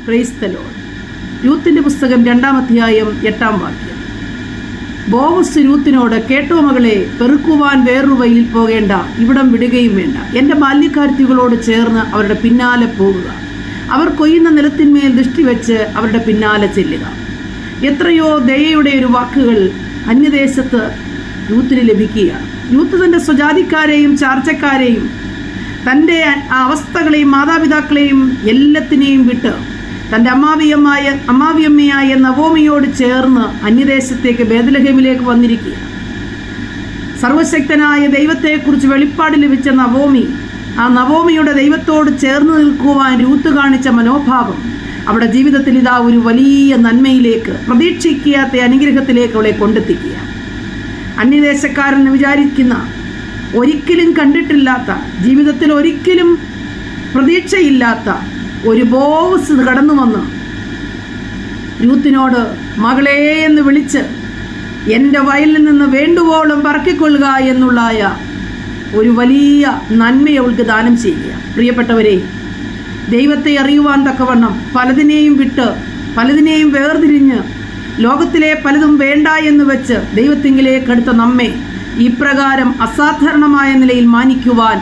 Praise the Lord. രൂത്തിന്റെ പുസ്തകം 2-ാം അധ്യായം 8-ാം വാക്യം. ബോവസ് രൂത്തിനോട്, കേട്ടോ മകളെ, പെറുക്കുവാൻ വേറൊരു വയലിൽ പോകേണ്ട, ഇവിടം വിടുകയും വേണ്ട. എൻ്റെ ബാല്യക്കാരത്തികളോട് ചേർന്ന് അവരുടെ പിന്നാലെ പോകുക. അവർ കൊയ്യുന്ന നിലത്തിന്മേൽ ദൃഷ്ടി വെച്ച് അവരുടെ പിന്നാലെ ചെല്ലുക. എത്രയോ ദയയുടെ ഒരു വാക്കുകൾ അന്യദേശത്ത് യൂത്തിന് ലഭിക്കുകയാണ്. യൂത്ത് തൻ്റെ സ്വജാതിക്കാരെയും ചാർച്ചക്കാരെയും തൻ്റെ അവസ്ഥകളെയും മാതാപിതാക്കളെയും എല്ലാത്തിനെയും വിട്ട് തൻ്റെ അമ്മാവിയമ്മയായ നവോമിയോട് ചേർന്ന് അന്യദേശത്തേക്ക് ബേത്ലഹേമിലേക്ക് വന്നിരിക്കുക. സർവശക്തനായ ദൈവത്തെക്കുറിച്ച് വെളിപ്പാട് ലഭിച്ച ആ നവോമിയുടെ ദൈവത്തോട് ചേർന്ന് നിൽക്കുവാൻ രൂത്ത് കാണിച്ച മനോഭാവം അവിടെ ജീവിതത്തിൽ ഇതാ ഒരു വലിയ നന്മയിലേക്ക്, പ്രതീക്ഷിക്കാത്ത അനുഗ്രഹത്തിലേക്ക് അവളെ കൊണ്ടെത്തിക്കുക. അന്യദേശക്കാരെന്ന് വിചാരിക്കുന്ന, ഒരിക്കലും കണ്ടിട്ടില്ലാത്ത, ജീവിതത്തിൽ ഒരിക്കലും പ്രതീക്ഷയില്ലാത്ത ഒരു ബോവസ് കടന്നു വന്ന് രൂത്തിനോട് മകളെ എന്ന് വിളിച്ച് എൻ്റെ വയലിൽ നിന്ന് വേണ്ടുവോളം പറക്കിക്കൊള്ളുക എന്നുള്ളായ ഒരു വലിയ നന്മയെ അവൾക്ക് ദാനം ചെയ്യുക. പ്രിയപ്പെട്ടവരെ, ദൈവത്തെ അറിയുവാൻ തക്കവണ്ണം പലതിനെയും വിട്ട് പലതിനെയും വേർതിരിഞ്ഞ് ലോകത്തിലെ പലതും വേണ്ട എന്ന് വെച്ച് ദൈവത്തിങ്കിലേക്ക് അടുത്ത നമ്മെ ഇപ്രകാരം അസാധാരണമായ നിലയിൽ മാനിക്കുവാൻ